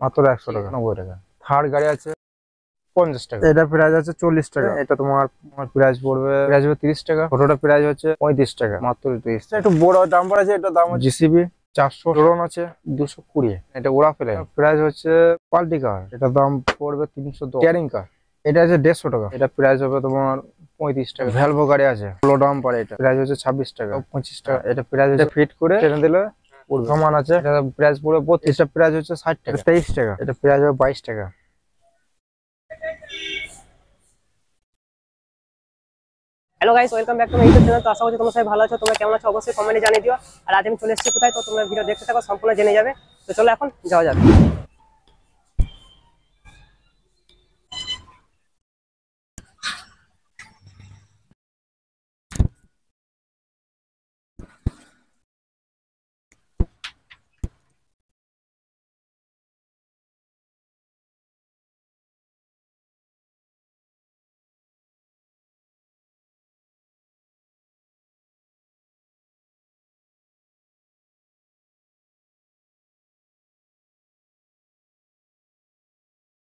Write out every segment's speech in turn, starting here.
মাত্র 100 টাকা 90 টাকা। থার্ড গাড়ি আছে 50 টাকা, এটা প্রাইস আছে 40 টাকা। এটা তোমার প্রাইস পড়বে 30 টাকা। ছোটটা প্রাইস হচ্ছে 35 টাকা, মাত্র 30। একটু বড় ডাম্পার আছে, এটা দাম জিসিবি 400। ড্রোন আছে 220। এটা ওরা ফেলে প্রাইস হচ্ছে পাল্টি কার, এটা দাম পড়বে 310। ক্যারিং কার এটা আছে 150 টাকা, এটা প্রাইস হবে তোমার 35 টাকা। ভ্যালভো গাড়ি আছে লো ডাম্পার, এটা প্রাইস হচ্ছে 26 টাকা 25 টাকা। এটা প্রাইস ফিট করে ট্রেনে দিলে সমান আছে। এটা প্রাইস পড়বে 32। প্রাইস হচ্ছে 60 টাকা 23 টাকা। এটা প্রাইস হবে 22 টাকা। Hello guys, welcome back to my YouTube channel. তো আশা করছি তোমরা সবাই ভালো আছো। তোমরা কেমন আছো অবশ্যই কমেন্টে জানিয়ে দিও। আর আজ আমি চলে এসেছি কোথায়, তো তোমরা ভিডিও দেখতে থাকো, সম্পূর্ণ জেনে যাবে। তো চলো এখন যাওয়া যাক।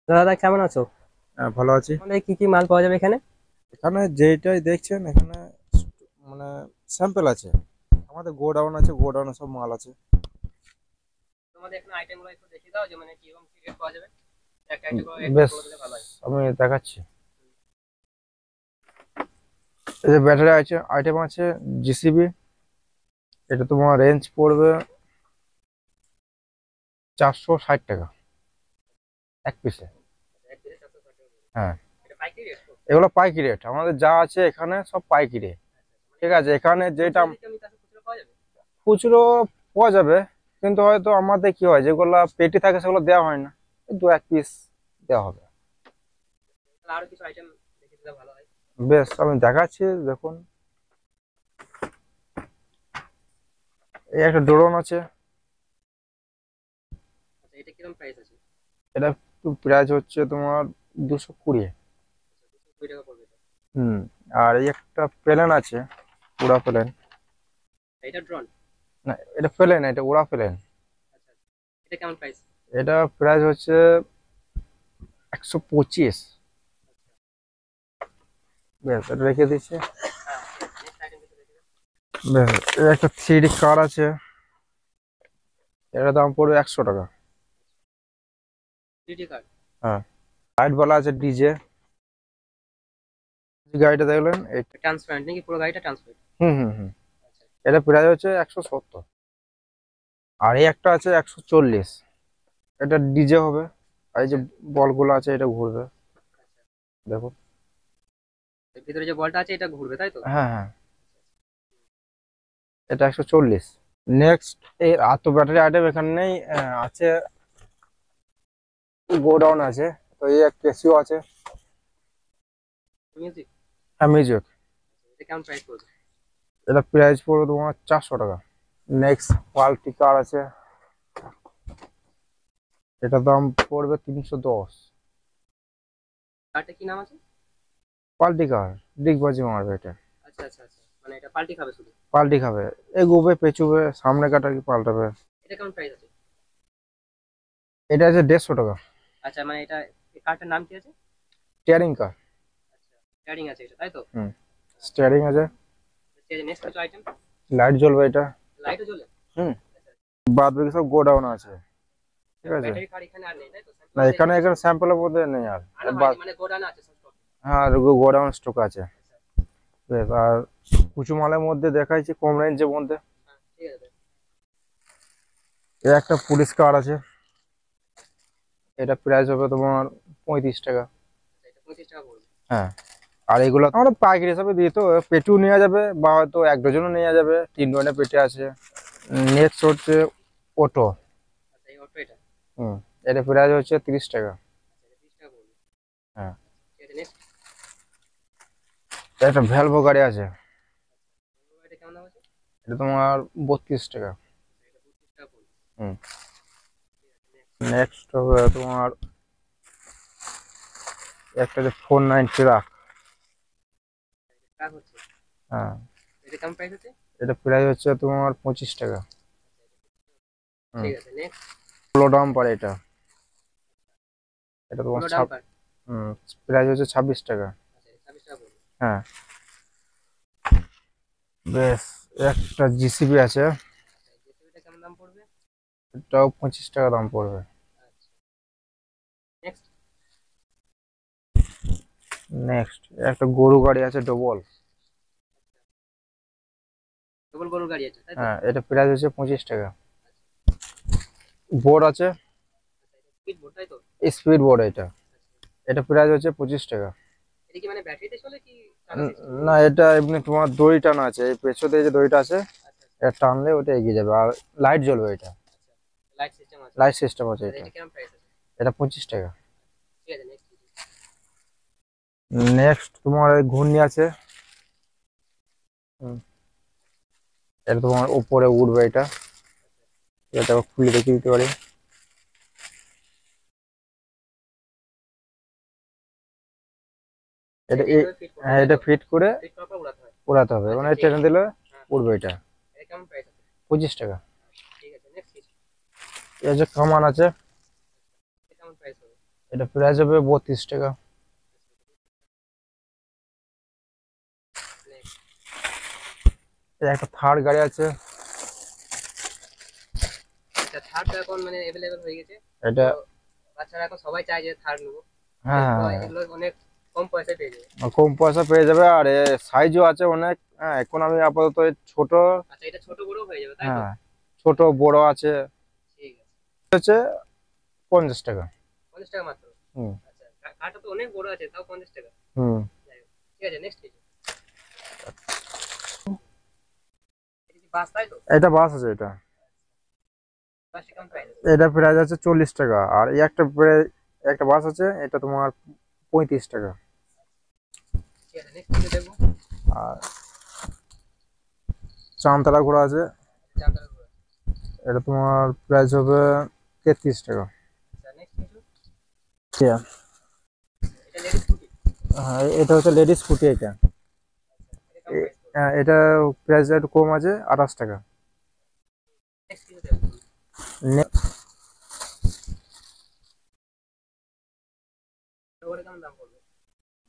দাদা কেমন আছো? ভালো আছি। আমাদের কি কি মাল পাওয়া যাবে এখানে? এখানে যেটাই দেখছেন এখানে মানে স্যাম্পল আছে। আমাদের গোডাউন আছে, গোডাউনে সব মাল আছে। তোমাদের এখানে আইটেমগুলো একটু দেখিয়ে দাও, যে মানে কি এবং কি রেট পাওয়া যাবে। একটা একটা করে বেশ, বলে দিলে ভালো হয়। আমি দেখাচ্ছি। এই যে ব্যাটারি আছে, আইটেম আছে জিসিবি। এটা তোমার রেঞ্জ পড়বে 460 টাকা এক পিসে। এক পিসে 760 টাকা। হ্যাঁ, এটা পাইকারি রেট তো? এগুলো পাইকারি রেট। আমাদের যা আছে এখানে সব পাইকারি রেট। ঠিক আছে, এখানে যেটা আমি কাছে খুচরো পাওয়া যাবে? খুচরো পাওয়া যাবে, কিন্তু হয়তো আমাদের কি হয়, যেগুলো পেটি থাকে সেগুলো দেওয়া হয় না, দু এক পিস দেওয়া হবে। তাহলে আরো কিছু আইটেম দেখিয়ে দিলে ভালো হয়। বেশ, আমি দেখাচ্ছি দেখুন। এই একটা ড্রোন আছে, আচ্ছা, এটা কিরকম প্রাইস আছে? এটা প্রাইস হচ্ছে তোমার 220। 220 টাকা পড়বে এটা। হুম। আর এই একটা প্লেন আছে, উড়া প্লেন। এটা ড্রোন? না, এটা প্লেন, এটা উড়া প্লেন। আচ্ছা, এটা কেমন প্রাইস? এটা প্রাইস হচ্ছে 125। বেশ, এটা রেখে দিচ্ছি। হ্যাঁ, নেক্সট আইটেম কিছু দেখিয়ে দাও। বেশ, এই একটা 3D কার আছে, এটার দাম পড়বে 100 টাকা। 3D card? হ্যাঁ, লাইট বলা আছে ডিজে। গাড়িটা দেখলেন ট্রান্সপারেন্ট নাকি পুরো গাড়িটা ট্রান্সপারেন্ট? হুম হুম হুম। আচ্ছা। এটা প্রাইস হচ্ছে 170। আর এই একটা আছে 140, এটা ডিজে হবে। আর এই যে বলগুলো আছে, এটা ঘুরবে, আচ্ছা, দেখুন। এর ভিতরে যে বলটা আছে এটা ঘুরবে তাই তো? হ্যাঁ হ্যাঁ, এটা 140। নেক্সট, এই আতো ব্যাটারি আইটেম এখানে নেই। আছে গোডাউন আছে। তো এই এক কেসিও আছে। মিউজিক? হ্যাঁ, মিউজিক। এটা কেমন প্রাইস পড়বে? এটা প্রাইস পড়বে তোমার 400 টাকা। নেক্সট পাল্টি কার আছে, এটা দাম পড়বে 310। কারটা কি নাম আছে? পাল্টি কার ডিগবাজি মারবে এটা। আচ্ছা আচ্ছা আচ্ছা, মানে এটা পাল্টি খাবে শুধু? পাল্টি খাবে, এগোবে পেঁচুবে, সামনে কাটা কি পাল্টাবে। এটা কেমন প্রাইস আছে? এটা আছে 150 টাকা। আচ্ছা, মানে এটা এই কারটার নাম কি আছে? স্টিয়ারিং কার। আচ্ছা, স্টিয়ারিং আছে এটা তাই তো? হুম, স্টিয়ারিং আছে। নেক্সট কিছু আইটেম? লাইট জ্বলবে এটা। লাইটও জ্বলে? হুম। আচ্ছা, বাদ বাকি সব গোডাউন আছে। ঠিক আছে। ব্যাটারি কার এখানে আর নেই তাই তো? না, এখানে এখানে স্যাম্পলের মধ্যে নেই আর। আনা হয়নি, মানে গোডাউনে আছে সব স্টক? হ্যাঁ, আর গোডাউন স্টক আছে। বেশ, আর কুচু মালের মধ্যে দেখাইছি কম রেঞ্জের মধ্যে। হ্যাঁ, ঠিক আছে। এই একটা পুলিশ কার আছে, এটা প্রাইস হবে তোমার 35 টাকা। আচ্ছা, এটা 35 টাকা পড়বে? হ্যাঁ। আর এগুলো আমরা পাইকারি হিসাবে দিই, তো পেটিও নেওয়া যাবে বা হয়তো এক ডজনও নেওয়া যাবে। 3 ধরনের পেটে আছে। নেক্সট হচ্ছে অটো। আচ্ছা, এই অটো এটা? হুম। এটা প্রাইস হচ্ছে 30 টাকা। আচ্ছা, এটা 30 টাকা পড়বে? হ্যাঁ। ঠিক আছে, নেক্সট। একটা ভ্যালভো গাড়ি আছে, এটা কেমন দাম আছে? এটা তোমার 32 টাকা। আচ্ছা, এটা 32 টাকা পড়বে? হুম। ঠিক আছে, নেক্সট। নেক্সট হবে তোমার একটা যে 490 ট্রাক। ট্রাক হচ্ছে? হ্যাঁ, এটা কেমন প্রাইস আছে? এটা প্রাইস হচ্ছে তোমার 25 টাকা। হুম। ঠিক আছে, নেক্সট। লো ডাম্পার এটা। এটা তোমার পুরো ডাম্পার। প্রাইস হচ্ছে 26 টাকা। আচ্ছা 26 টাকা পড়বে। হ্যাঁ বেশ, একটা জিসিবি আছে, আচ্ছা জেসিবিটা কেমন দাম পড়বে? এটাও 25 টাকা দাম পড়বে। আচ্ছা নেক্সট। নেক্সট একটা গরু গাড়ি আছে ডবল। ডবল গরুর গাড়ি আছে তাই তো? হ্যাঁ এটা প্রাইস হচ্ছে 25 টাকা। বোর্ড আছে, স্পিড বোট তাই তো? স্পিড বোর্ড এটা। এটা প্রাইস হচ্ছে 25 টাকা। এটা কি মানে ব্যাটারিতে চলে কি টানা উম, সিস্টেম? না এটা এমনি তোমার দড়ি টানা আছে, এই পেছনে যে দড়িটা আছে আচ্ছা এটা টানলে ওটা এগিয়ে যাবে, আর লাইট জ্বলবে এটা। আচ্ছা লাইট সিস্টেম আছে। লাইট সিস্টেম আছে আর এটা। এটা কেমন প্রাইস আছে? এটা 25 টাকা। ঠিক আছে নেক্সট। নেক্সট তোমার এই ঘূর্ণি আছে। হুম, এটা তোমার উপরে উঠবে এটা। এটা খুলে দেখিয়ে দিতে পারি। এটা এইভাবে ফিট করতে হ্যাঁ হয় তাই এটা তো? ফিট করে ফিট করার পর উড়াতে হয়। উড়াতে হবে, আচ্ছা মানে ঠিক টেনে আছে। দিলে হ্যাঁ উড়বে এটা। এটা কেমন প্রাইস আছে? 25 টাকা। ঠিক আছে নেক্সট কিছু। এই যে কামান আছে, এটা কেমন প্রাইস হবে? এটা প্রাইস হবে 32 টাকা। নেক্সট। এই একটা থার গাড়ি আছে, এটা থার্ড এখন মানে अवेलेबल হয়ে গেছে। তো এটা বাচ্চারা এখন সবাই চায় যে থার্ড নেবো। হ্যাঁ তো হ্যাঁ এগুলো অনেক কম পয়সায় পেয়ে যাবে। কম পয়সা পেয়ে যাবে, আর সাইজও আছে অনেক। হ্যাঁ এখন আমি আপাতত এই ছোট, আচ্ছা এটা ছোট বড় হয়ে যাবে তাই তো? হ্যাঁ ছোট বড় আছে, ঠিক আছে। হচ্ছে 50 টাকা। 50 টাকা মাত্র? হুম আচ্ছা কারটা তো অনেক বড় আছে তাও 50 টাকা। হুম। যাই হোক, ঠিক আছে নেক্সট কিছু। এটা কি বাস তাই তো? এটা বাস আছে এটা। বাসটা কেমন প্রাইস আছে? এটা প্রাইস আছে 40 টাকা। আর এই একটা বাস আছে, এটা তোমার 35 টাকা। ঠিক আছে নেক্সট কিছু দেখবো। আর চামতলা ঘোড়া আছে, জামতলা ঘোড়া। এটা তোমার প্রাইস হবে 33 টাকা। আচ্ছা নেক্সট কিছু। Yeah. এটা লেডিস স্কুটি। হ্যাঁ এটা হচ্ছে লেডিস স্কুটি এটা। এটা কেমন প্রাইস পড়বে? হ্যাঁ, এটা প্রাইস একটু কম আছে, 28 টাকা। নেক্সট কিছু দেখবো। নে- এটা ওটা কেমন দাম পড়বে?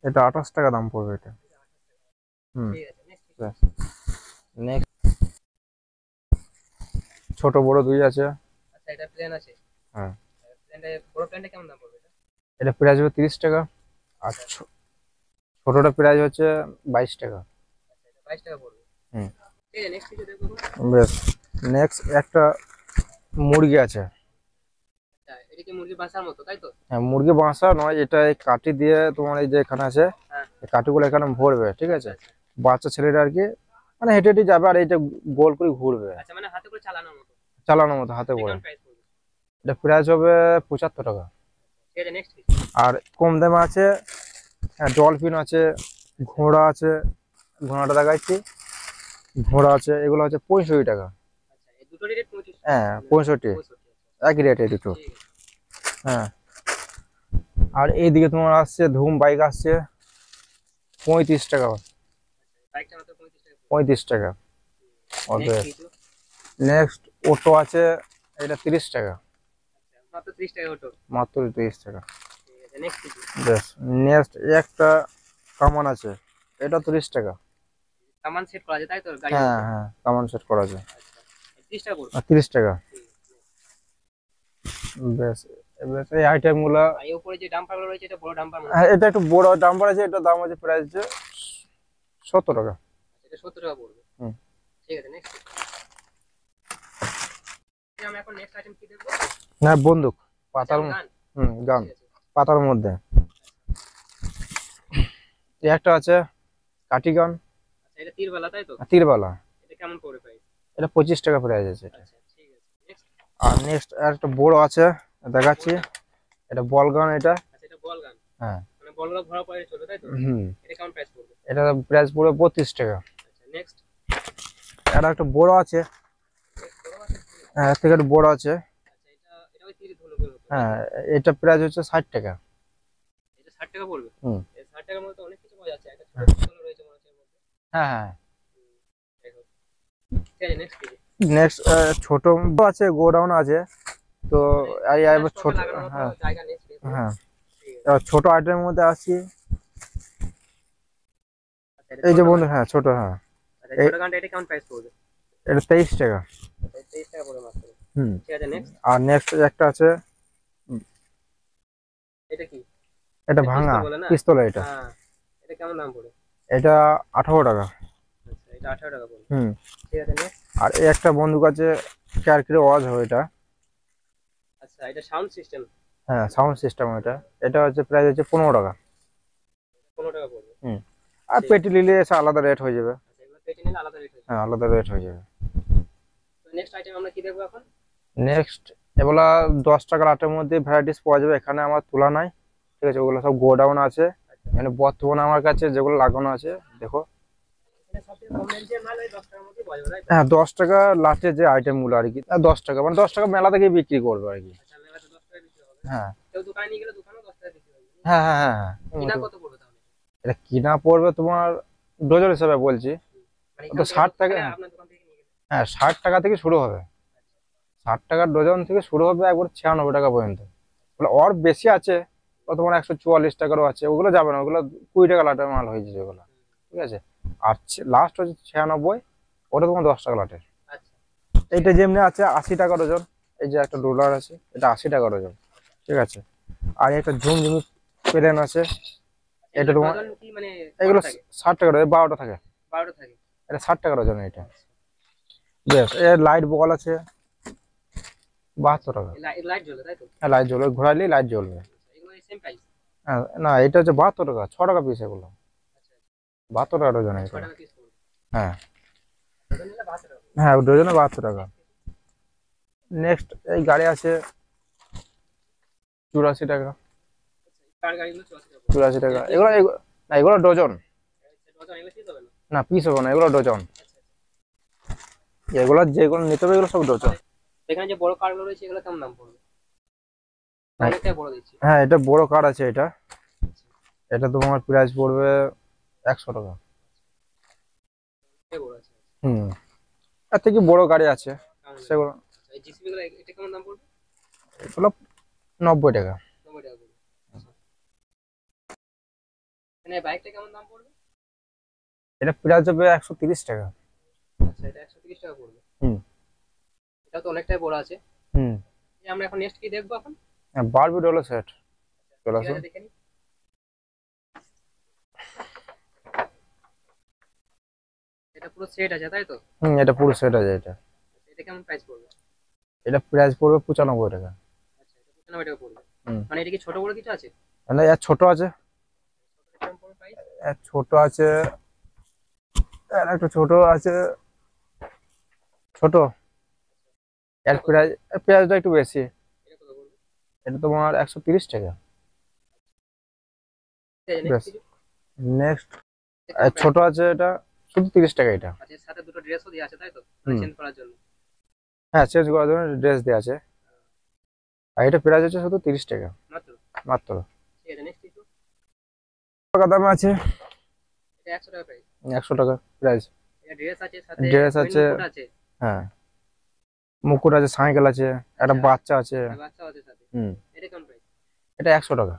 এটা 28 টাকা দাম পড়বে এটা। হুম। ঠিক আছে নেক্সট কিছু। নেক্সট ছোট বড় দুই আছে। আচ্ছা এটা প্লেন আছে। হ্যাঁ প্লেনটা বড় প্লেনটা কেমন দাম পড়বে এটা? এটা প্রাইস হবে 30 টাকা। আর ছোটটা প্রাইস হচ্ছে 22 টাকা। আচ্ছা এটা 22 টাকা পড়বে। হুম ঠিক আছে নেক্সট কিছু দেখবো। বেশ। নেক্সট একটা মুরগি আছে। আচ্ছা এটা কি মুরগি বাসার মতো তাই তো? হ্যাঁ মুরগি বাসা নয়, এটা এই কাঠি দিয়ে তোমার এই যে এখানে আছে, হ্যাঁ এই কাঠিগুলো এখানে ভরবে, ঠিক আছে। আচ্ছা আচ্ছা। বাচ্চা ছেলেটা আর কি মানে হেঁটে হেঁটে যাবে, আর এইটা গোল করে ঘুরবে, আচ্ছা মানে হাতে করে চালানোর মতো। চালানোর মতো হাতে এটা করে। কেমন প্রাইস পড়বে? এটা প্রাইস হবে 75 টাকা। ঠিক আছে নেক্সট কিছু। আর কম দামে আছে, হ্যাঁ ডলফিন আছে, ঘোড়া আছে, ঘোড়াটা দেখাচ্ছি, ঘোড়া আছে, এগুলো হচ্ছে 65 টাকা। আচ্ছা এই দুটোরই রেট 25। হ্যাঁ 65, 65 একই রেট এই দুটো। ঠিক আছে। হ্যাঁ আর এইদিকে তোমার আসছে ধুম বাইক আসছে 35 টাকা। বাইকটা মাত্র 35 টাকা পড়বে। 35 টাকা। নেক্সট কিছু। নেক্সট অটো আছে, এটা 30 টাকা। আচ্ছা মাত্র 30 টাকা ওটো। মাত্র 30 টাকা। ঠিক আছে নেক্সট কিছু। বেশ। নেক্সট একটা কামান আছে, এটা 30 টাকা। সামান সেট করা আছে তাই তো গাড়ির হ্যাঁ মধ্যে? হ্যাঁ কামান সেট করা আছে। আচ্ছা 30 টাকা পড়বে। 30 টাকা। ঠিক আছে। বেশ। বেশ এই আইটেম গুলা। আর এই উপরে যে ডাম্পারগুলো রয়েছে এটা বড় ডাম্পার মনে হ্যাঁ হয়। এটা একটু বড় ডাম্পার আছে, এটা দাম আছে প্রাইস যে 70 টাকা। এটা 70 টাকা পড়বে। হুম। ঠিক আছে নেক্সট। আমরা এখন নেক্সট আইটেম কি দেখবো? হ্যাঁ বন্দুক পাতার গান। গান ঠিক আছে। পাতার মধ্যে। এই একটা আছে কাঠি গান, আচ্ছা এটা তীরওয়ালা তাই তো? তীরবালা। এটা কেমন পড়বে প্রাইস? এটা 25 টাকা প্রাইস আছে এটা। আচ্ছা ঠিক আছে নেক্সট। আর নেক্সট আর একটা বড় আছে দেখাচ্ছি, এটা বল গান এটা। আচ্ছা এটা বল গান। হ্যাঁ মানে বলগুলো ভরা পড়ে চলে তাই তো? হুম। এটা কেমন প্রাইস পড়বে? এটা প্রাইস পড়বে 32 টাকা। আচ্ছা নেক্সট। আর একটা বড় আছে, হ্যাঁ এর থেকে একটু বড় আছে। আচ্ছা এটা ওই তীর ধনুকের মতো। হ্যাঁ এটা প্রাইস হচ্ছে 60 টাকা। এটা 60 টাকা পড়বে। হুম। এই 60 টাকার মধ্যে অনেক কিছু পাওয়া যাচ্ছে। একটা ছোট বোতল রয়েছে মনে হচ্ছে এর মধ্যে। হ্যাঁ হ্যাঁ। যাই হোক। ঠিক আছে নেক্সট কি? নেক্সট ছোট আছে, গোডাউন আছে। তো এই মানে ছোট, লাগানোর মতো হ্যাঁ জায়গা নেই। হ্যাঁ এবার ছোট আইটেমের মধ্যে আসি, আচ্ছা, এটা এই যে ছোট বন্ধু, গান। হ্যাঁ ছোট, হ্যাঁ আচ্ছা, এই ছোট গানটা এটা কেমন প্রাইস পড়বে? এটা 23 টাকা। আচ্ছা, 23 টাকা পড়বে মাত্র। হুম। ঠিক আছে, নেক্সট। আর নেক্সট একটা আছে, এটা কি? এটা এটা ভাঙা পিস্তল বলে না? পিস্তল এটা। হ্যাঁ। এটা কেমন দাম পড়ে? এটা 18 টাকা। আচ্ছা, এটা 18 টাকা পড়বে। হুম। ঠিক আছে, নেক্সট। আর এই একটা বন্দুক আছে, ক্যারকির ওয়াজ হয় এটা। আচ্ছা, এটা সাউন্ড সিস্টেম। হ্যাঁ, সাউন্ড সিস্টেম এটা। এটা হচ্ছে প্রাইস হচ্ছে 15 টাকা। 15 টাকা পড়বে। হুম। আর ঠিক পেটি আছে। নিলে এসে আলাদা রেট হয়ে যাবে। আচ্ছা, এগুলো পেটে নিলে আলাদা রেট হয়ে যাবে। হ্যাঁ, আলাদা রেট হয়ে যাবে। তো নেক্সট আইটেম আমরা কি দেখবো এখন? নেক্সট এগুলা 10 টাকার আটের মধ্যে ভ্যারাইটিস পাওয়া যাবে, এখানে আমার তোলা নাই। ঠিক আছে, ওগুলো সব গোডাউন আছে। আচ্ছা, মানে বর্তমানে আমার কাছে যেগুলো লাগানো আছে দেখো। এটা সবথেকে কম রেঞ্জের মাল ওই 10 টাকার মধ্যেই পাওয়া যাবে, তাই তো? হ্যাঁ, 10 টাকা লাস্টের যে আইটেম গুলো আর কি, 10 টাকা মানে 10 টাকা মেলা থেকে বিক্রি করবে আর কি। আচ্ছা, মেলাতে 10 টাকায় বিক্রি হবে। হ্যাঁ কেউ দোকানে নিয়ে গেলে দোকানেও 10 টাকায় বিক্রি হবে। হ্যাঁ হ্যাঁ হ্যাঁ হ্যাঁ। কিনা কত পড়বে তাহলে? এটা কিনা পড়বে তোমার ডজন হিসাবে বলছি। মানে তো এখান থেকে 60 টাকা। এখানে আপনার দোকান থেকে নিয়ে গেলে। হ্যাঁ, 60 টাকা থেকে শুরু হবে। 60 টাকার ডজন থেকে শুরু হবে একবার 96 টাকা পর্যন্ত। মানে ওর বেশি আছে, ও তোমার 144 টাকারও আছে, ওগুলো যাবে না, ওগুলো 20 টাকা লাটের মাল হয়ে যাবে ওগুলো। ঠিক আছে। আর লাস্ট হচ্ছে 96, ওটা তোমার 10 টাকা লাটের। আচ্ছা, এইটা যেমনি আছে 80 টাকা ডজন। এই যে একটা ডলার আছে, এটা 80 টাকা ডজন। ঠিক আছে। আর একটা ঝুমঝুমি প্লেন আছে, এটা এগুলো তোমার, ডজন কি মানে এগুলো কত থাকে? 60 টাকা ডজন, 12টা থাকে। 12টা থাকে। এটা 60 টাকা ডজন এটা। বেশ, এর লাইট বল আছে 72 টাকা। লাইট জ্বলে, তাই তো? হ্যাঁ, লাইট জ্বলবে, ঘোরালেই লাইট জ্বলবে। আচ্ছা, এগুলো সেম প্রাইস। হ্যাঁ, না এটা হচ্ছে 72 টাকা, 6 টাকা পিস এগুলো। আচ্ছা, 72 টাকা ডজন 6 এগুলো। টাকা পিস পড়বে। হ্যাঁ ডজন নিলে 12 টাকা। হ্যাঁ, ডজনে 72 টাকা। নেক্সট এই গাড়ি আছে 84 টাকা। কার গাড়িগুলো 84 টাকা পড়বে। 84 টাকা এটা এগুলো না, এগুলো ডজন। ডজন এগুলো পিস হবে না? না, পিস হবে না, এগুলো ডজন। আচ্ছা, এগুলো যেগুলো নিতে হবে এগুলো সব ডজন। এখানে যে বড় কারগুলো রয়েছে এগুলো কেমন দাম পড়বে? হ্যাঁ অনেকটাই বড় দিচ্ছি। হ্যাঁ, এটা বড় কার আছে এটা। এটা তোমার প্রাইস পড়বে 100 টাকা। অনেকটাই বড় আছে। হুম। এর থেকে বড় গাড়ি আছে কেমন দাম? সেগুলো, আচ্ছা, এই জিসিবি গুলো এটা কেমন দাম পড়বে? এগুলো 90 টাকা। 90 টাকা পড়বে। আচ্ছা, মানে বাইকটা কেমন দাম পড়বে? এটা প্রাইস হবে 130 টাকা। আচ্ছা, এটা 130 টাকা পড়বে। হুম এটা তো অনেকটাই বড় আছে। হুম। এই আমরা এখন নেক্সট কি দেখবো এখন? হ্যাঁ, বারবি ডলার সেট চলে ঠিক আসুন। আছে, দেখে নিই। এটা পুরো সেট আছে, তাই তো? হুম, এটা পুরো সেট আছে এটা। আচ্ছা, এটা কেমন প্রাইস পড়বে? এটা প্রাইস পড়বে 95 টাকা। আচ্ছা, এটা 95 টাকা পড়বে। হুম। মানে এটা কি ছোট বড় কিছু আছে? মানে এর ছোট আছে, ছোটটা কেমন পড়বে প্রাইস? এর ছোট আছে, এর একটা ছোট আছে, ছোট। এর প্রাইস, প্রাইসটা একটু বেশি। এটা কত পড়বে? এটা তোমার 130 টাকা। ঠিক আছে, নেক্সট বেশ। কিছু? নেক্সট এটা কেমন price? ছোট আছে, এটা শুধু 30 টাকা এটা। আচ্ছা, এর সাথে দুটো ড্রেসও দেওয়া আছে, তাই তো? মানে হুম। চেঞ্জ করার জন্য। হ্যাঁ, চেঞ্জ করার জন্য ড্রেস দেওয়া আছে। আর এটা প্রাইস হচ্ছে শুধু 30 টাকা মাত্র। মাত্র। ঠিক আছে, নেক্সট কিছু? টাকা দামে আছে। এটা 100 টাকা প্রাইস। 100 টাকা প্রাইস। এটা ড্রেস আছে, সাথে ড্রেস উইন্ড আছে। মুকুট আছে। হ্যাঁ, মুকুট আছে, সাইকেল আছে, একটা আচ্ছা, বাচ্চা আছে। আর বাচ্চাও আছে সাথে। হুম। এটা কেমন প্রাইস? এটা 100 টাকা।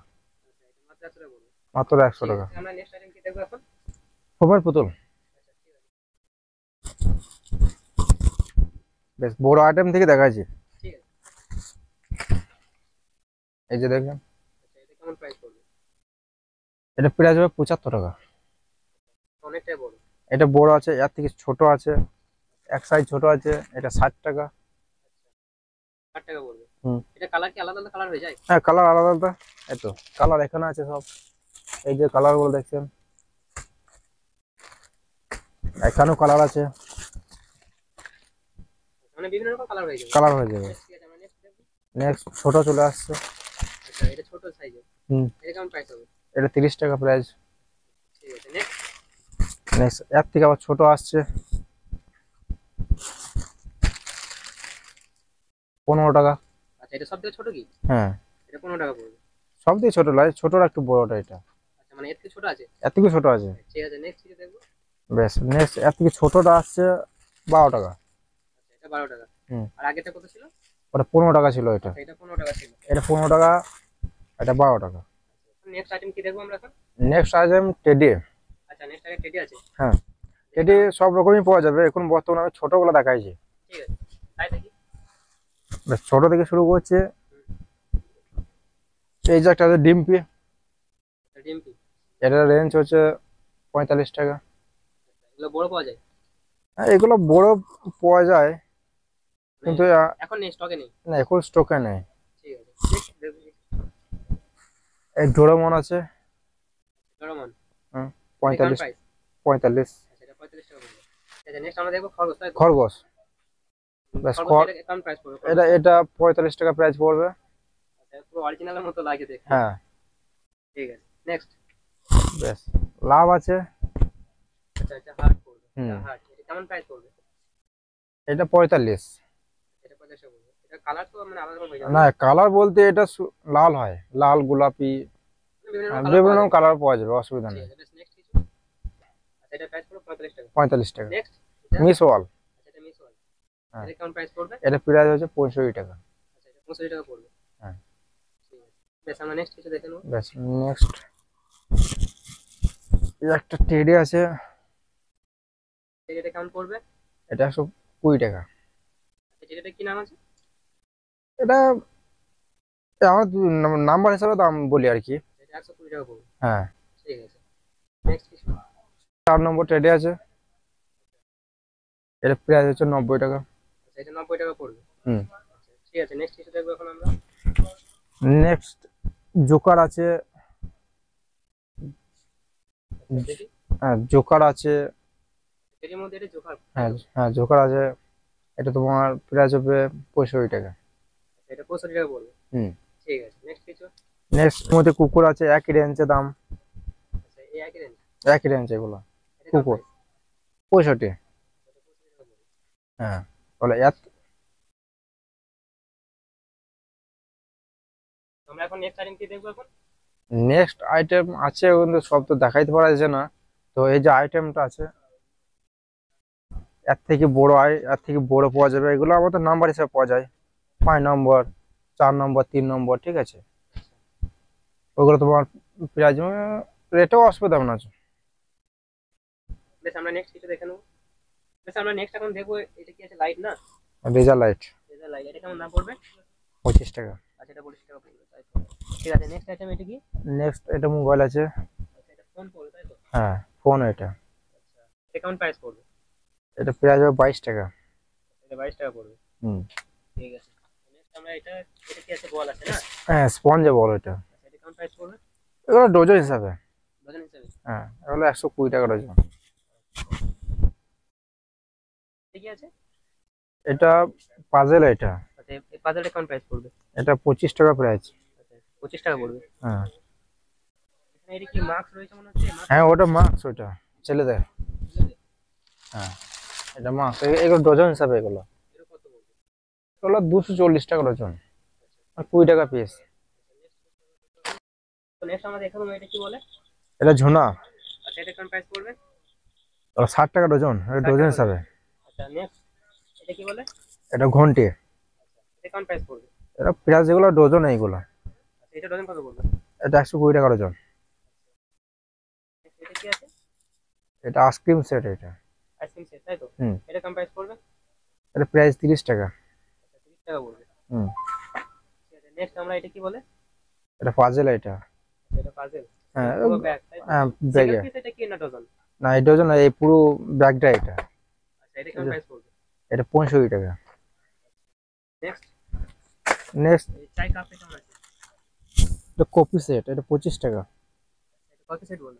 আচ্ছা, এটা মাত্র 100 টাকা পড়বে। মাত্র 100 ঠিক টাকা। আছে, আমরা নেক্সট আইটেম কি দেখবো এখন? খবর পুতুল। আচ্ছা, ঠিক আছে। বেশ বড় আইটেম থেকে দেখাচ্ছি। ঠিক আছে। এই যে দেখেন, আচ্ছা, এটা কেমন প্রাইস পড়বে? এটা প্রাইস হবে 75 টাকা। অনেকটাই বড়। এটা বড় আছে, এর থেকে ছোট আছে, এক সাইজ ছোট আছে, এটা 60 টাকা। 60 টাকা পড়বে। হুম। এটা কালার কি আলাদা আলাদা কালার হয়ে যায়? হ্যাঁ, কালার আলাদা আলাদা। এই তো কালার এখানে আছে সব, এই যে কালার গুলো দেখছেন, এখানেও কালার আছে। মানে বিভিন্ন রকম কালার হয়ে যাবে। কালার হয়ে যাবে। ঠিক আছে, আমরা নেক্সট দেখবো। নেক্সট ছোট চলে আসছে। আচ্ছা, এটা ছোট সাইজের। হুম। এটা কেমন প্রাইস হবে? এটা 30 টাকা প্রাইস। ঠিক আছে, নেক্সট। নেক্সট এর থেকে আবার ছোট আসছে, 15 টাকা। আচ্ছা, এটা সব থেকে ছোট কি? হ্যাঁ, এটা 15 টাকা পড়বে। সব থেকে ছোট নয়, ছোটটা একটু বড়টা এটা। আচ্ছা, মানে এর থেকে ছোট আছে। এর থেকে ছোট আছে। ঠিক আছে, নেক্সট কি দেখবো? বেশ, নেক্সট এর থেকে ছোটটা আসছে 12 টাকা। আচ্ছা, এটা 12 টাকা। হুম। আর আগেরটা কত ছিল? ওটা 15 টাকা ছিল এটা। আচ্ছা, এটা 15 টাকা ছিল। এটা 15 টাকা, এটা 12 টাকা। নেক্সট আইটেম কি দেখবো আমরা এখন? Next item teddy. আচ্ছা, নেক্সট আইটেম টেডি আছে। হ্যাঁ, টেডি সব রকমই পাওয়া যাবে, এখন বর্তমানে আমি ছোটগুলো দেখাইছি। ঠিক আছে, তাই দেখি। বেশ, ছোট থেকে শুরু করছে। এই যে একটা আছে ডিম্পি, ডিএমপি। এটার রেঞ্জ হচ্ছে 45 টাকা। এগুলো বড় পাওয়া যায়? হ্যাঁ, এগুলো বড় পাওয়া যায়, কিন্তু এখন নেই, স্টকে নেই। না, এখন স্টকে নেই। ঠিক আছে, নেক্সট দেখবো। এই ডোরেমন আছে। ডোরেমন। হুম, কেমন 45। প্রাইস? 45। আচ্ছা, এটা 45 টাকা পড়বে। আচ্ছা, নেক্সট আমরা দেখবো খরগোশ, তাই তো? খরগোশ। ব্যাস, খরগোশ এটা কেমন প্রাইস পড়বে? এটা 45 টাকা প্রাইস পড়বে। আচ্ছা, পুরো অরিজিনালের মতো লাগে দেখতে। হ্যাঁ। ঠিক আছে, নেক্সট। বেশ, লাভ আছে। আচ্ছা, এটা হার্ট পড়বে। হুম। হার্ট, এটা কেমন প্রাইস পড়বে? এটা 45। এটা 50 টাকা পড়বে। এটা কালার তো মানে আলাদা রকম হয়ে যাবে। না, কালার বলতে এটা লাল হয়, লাল গোলাপি বিভিন্ন রকম বিভিন্ন কালার কালার পাওয়া যাবে, অসুবিধা ঠিক নেই। আছে, বেশ, নেক্সট কিছু। আচ্ছা, এটা প্রাইস পড়বে 45 টাকা। 45 টাকা। নেক্সট, মিস ওয়াল। আচ্ছা, এটা মিস ওয়াল। হ্যাঁ। এটা কেমন প্রাইস পড়বে? এটা প্রাইস হচ্ছে 65 টাকা। আচ্ছা, এটা 65 টাকা পড়বে। হ্যাঁ। ঠিক আছে, বেশ, আমরা নেক্সট কিছু দেখে নেবো। বেশ, নেক্সট একটা টেডি আছে। এটা কেমন পড়বে? এটা 120 টাকা। আচ্ছা, এটা কি নাম আছে? এটা আমার নাম্বার হিসাবে দাম বলি আর কি। এটা 120 টাকা পড়বে। হ্যাঁ। ঠিক আছে, নেক্সট কিছু। 4 নম্বর টেডি আছে। এটা প্রাইস হচ্ছে 90 টাকা। আচ্ছা, এটা 90 টাকা পড়বে। হুম। আচ্ছা, ঠিক আছে, নেক্সট কিছু দেখবো এখন আমরা। নেক্সট জোকার আছে। দেখি। হ্যাঁ, জোকার আছে। এর মধ্যে এটা জোকার। হ্যাঁ হ্যাঁ, জোকার আছে। এটা তোমার প্রাইস হবে 65 টাকা। আচ্ছা, এটা 65 টাকা পড়বে। হুম। ঠিক আছে, নেক্সট কিছু। নেক্সট মধ্যে কুকুর আছে, একই রেঞ্জে দাম। আচ্ছা, এই একই রেঞ্জ। একই রেঞ্জ এগুলো। এটা কেমন কুকুর price? 65। এটা 65 টাকা পড়বে। হ্যাঁ, বলে আমরা এখন নেক্সট আইটেম কি দেখবো এখন? নেক্সট আইটেম আছে, কিন্তু সব তো দেখাইতে পারা যাচ্ছে না। তো এই যে আইটেমটা আছে, এর থেকে বড় পাওয়া যাবে। এগুলো আমাদের নাম্বার হিসেবে পাওয়া যায়, 5 নম্বর, 4 নম্বর, 3 নম্বর, ঠিক আছে। ওগুলো তোমার প্রাইস রেটেও অসুবিধা হবে না। বেশ, আমরা নেক্সট কিছু দেখে নেবো। বেশ, আমরা নেক্সট এখন দেখবো এটা কি আছে, লাইট না? রেজার লাইট এটা লাইট, এটা কেমন দাম পড়বে? 25 টাকা। আচ্ছা, এটা 25 টাকা পড়বে, তাই তো? ঠিক আছে, নেক্সট আইটেম এটা কি? নেক্সট এটা মোবাইল আছে। আচ্ছা, এটা ফোন পড়বে, তাই তো? হ্যাঁ, ফোন এটা। আচ্ছা, এটা কেমন প্রাইস পড়বে? এটা প্রাইস হবে 22 টাকা। এটা 22 টাকা পড়বে। হুম। ঠিক আছে, নেক্সট আমরা এটা কি আছে, বল আছে না? হ্যাঁ, স্পঞ্জে বল এটা। আচ্ছা, এটা কেমন প্রাইস পড়বে? এগুলো ডজন হিসাবে। ডজন হিসেবে? হ্যাঁ, এগুলো 120 টাকা ডজন। ঠিক আছে। এটা পাজেল এটা। আচ্ছা, এই পাজলটা কেমন প্রাইস পড়বে? এটা 25 টাকা প্রাইস। আচ্ছা, 25 টাকা পড়বে। হ্যাঁ। এখানে এটা কি মার্কস রয়েছে মনে হচ্ছে? হ্যাঁ, ওটা মাস্ক, ওটা ছেলেদের। হ্যাঁ, এটা মাস্ক। এগুলো ডজন হিসাবে এগুলো। এটা কত পড়বে? এগুলো 240 টাকা ডজন, আর 20 টাকা পিস। তো নেক্সট আমরা দেখে নেবো এটা কি বলে। এটা ঝুনা। আচ্ছা, এটা কেমন প্রাইস পড়বে? ওটা 60 টাকা ডজন, এটা 60 ডজন টাকা হিসাবে। আচ্ছা, নেক্সট এটা কি বলে? এটা ঘন্টি। এটা কেমন প্রাইস পড়বে? এটা প্রাইস যেগুলো ডজন এইগুলো। আচ্ছা, এটা ডজন কত পড়বে? এটা 120 টাকা ডজন। Next এটা কি আছে? এটা আইসক্রিম সেট এটা। আইসক্রিম সেট, তাই তো? হুম। এটা কেমন প্রাইস পড়বে? এটা প্রাইস 30 টাকা। আচ্ছা, 30 টাকা পড়বে। হুম। ঠিক আছে, নেক্সট আমরা এটা কি বলে? এটা পাজেল এটা। আচ্ছা, এটা পাজল। হ্যাঁ, পুরো ব্যাগ, তাই তো? হ্যাঁ, সিঙ্গেল ব্যাগে। পিস এটা কি না ডজন? না, এটা ডজন না, এই পুরো ব্যাগটা এটা। আচ্ছা, এটা কেমন প্রাইস পড়বে? এটা 65 টাকা। নেক্সট নেক্সট এই চাই কাপ কেমন আছে? এটা কপি সেট, এটা 25 টাকা। এটা কত সেট বলে?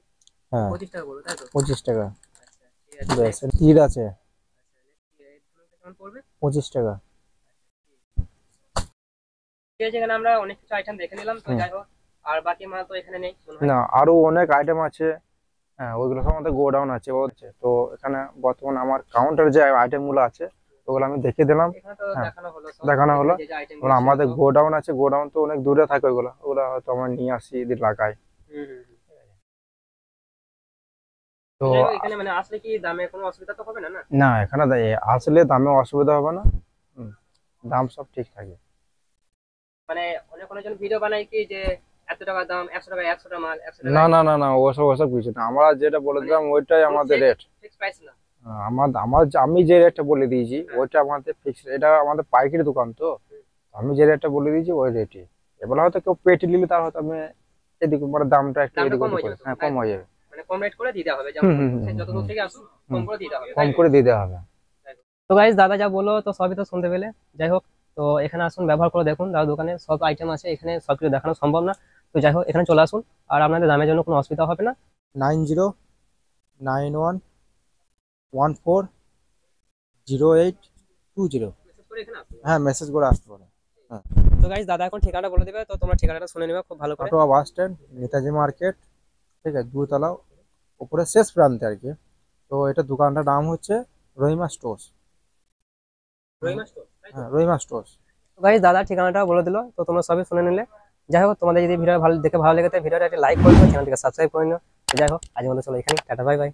হ্যাঁ, 25 টাকা বলে, তাই তো? 25 টাকা। আচ্ছা, ঠিক আছে। বেশ, হিট আছে। আচ্ছা, নেক্সট এই ধরুন কেমন পড়বে? 25 টাকা। ঠিক আছে, এখানে আমরা অনেক কিছু আইটেম দেখে নিলাম, তো যাই হোক আর বাকি মাল তো এখানে নেই মনে হয়। না, আরো অনেক আইটেম আছে। হ্যাঁ, ওইগুলো সব আমাদের গোডাউন আছে, ও আছে। তো এখানে বর্তমানে আমার কাউন্টার যে আইটেম গুলো আছে ওগুলো আমি দেখিয়ে দিলাম। এখানে তো হ্যাঁ, দেখানো হলো সব। দেখানো হলো। যে যে আইটেম ওগুলো আমাদের গোডাউন আছে, গোডাউন তো অনেক দূরে থাকে, ওইগুলো ওগুলো হয়তো আমরা নিয়ে আসি, দিয়ে লাগাই। তো যাই হোক, এখানে মানে আসলে কি দামে কোনো অসুবিধা তো হবে না? না, না, এখানে আসলে দামে অসুবিধা হবে না। দাম সব ঠিক থাকে। মানে অনেক অনেকজন ভিডিও বানায় কি যে এত এত টাকা দাম, 100 টাকা 100টা মাল, 100 না টাকা না না না, ওসব ওসব কিছু না, আমরা যেটা বলে দিলাম ওইটাই আমাদের রেট। ফিক্স প্রাইস না। আমি যে রেটটা বলে দিয়েছি ওইটা আমাদের ফিক্স। এটা আমাদের পাইকারি দোকান তো, আমি যে রেটটা বলে দিয়েছি ওই রেটই। এবার হয়তো কেউ পেটি নিলে তার হয়তো আমি এদিকে মানে দামটা একটু দামটা এদিক কম ওদিক হয়ে করে, যাবে, হ্যাঁ কম হয়ে যাবে, মানে কম রেট করে দিতে হবে, হুম যেমন হুম হুম সে যত দূর থেকে আসুন কম করে দিতে হবে, কম করে দিতে হবে। তো গাইস দাদা যা বললো তো সবই তো শুনতে পেলে। যাই হোক, তো এখানে আসুন, ব্যবহার করে দেখুন, দাদা দোকানে সব আইটেম আছে, এখানে সব কিছু দেখানো সম্ভব না। তো যাই হোক, এখানে চলে আসুন, আর আপনাদের দামের জন্য কোনো অসুবিধা হবে না। 9091140820। মেসেজ করে এখানে আসুন। হ্যাঁ, মেসেজ করে আসতে পারে। হ্যাঁ, তো গাইস দাদা এখন ঠিকানাটা বলে দিবে, তো তোমরা ঠিকানাটা শুনে নেবে খুব ভালো করে। Katwa bus stand, Netaji market, ঠিক আছে, দুতলা উপরে শেষ প্রান্তে আর কি। তো এটা দোকানটার নাম হচ্ছে রহিমা স্টোর্স। রহিমা স্টোর, তাই তো? হ্যাঁ, রহিমা স্টোর্স। তো গাইস দাদা ঠিকানাটা বলে দিল, তো তোমরা সবই শুনে নিলে। যাই হোক, তোমাদের যদি ভিডিও ভালো দেখে ভালো লেগে থাকে ভিডিওটা একটা লাইক করে দিও, চ্যানেলটিকে সাবস্ক্রাইব করে নিও। তো যাই হোক, আজকের মতো চলো এখানে, টাটা বাই বাই।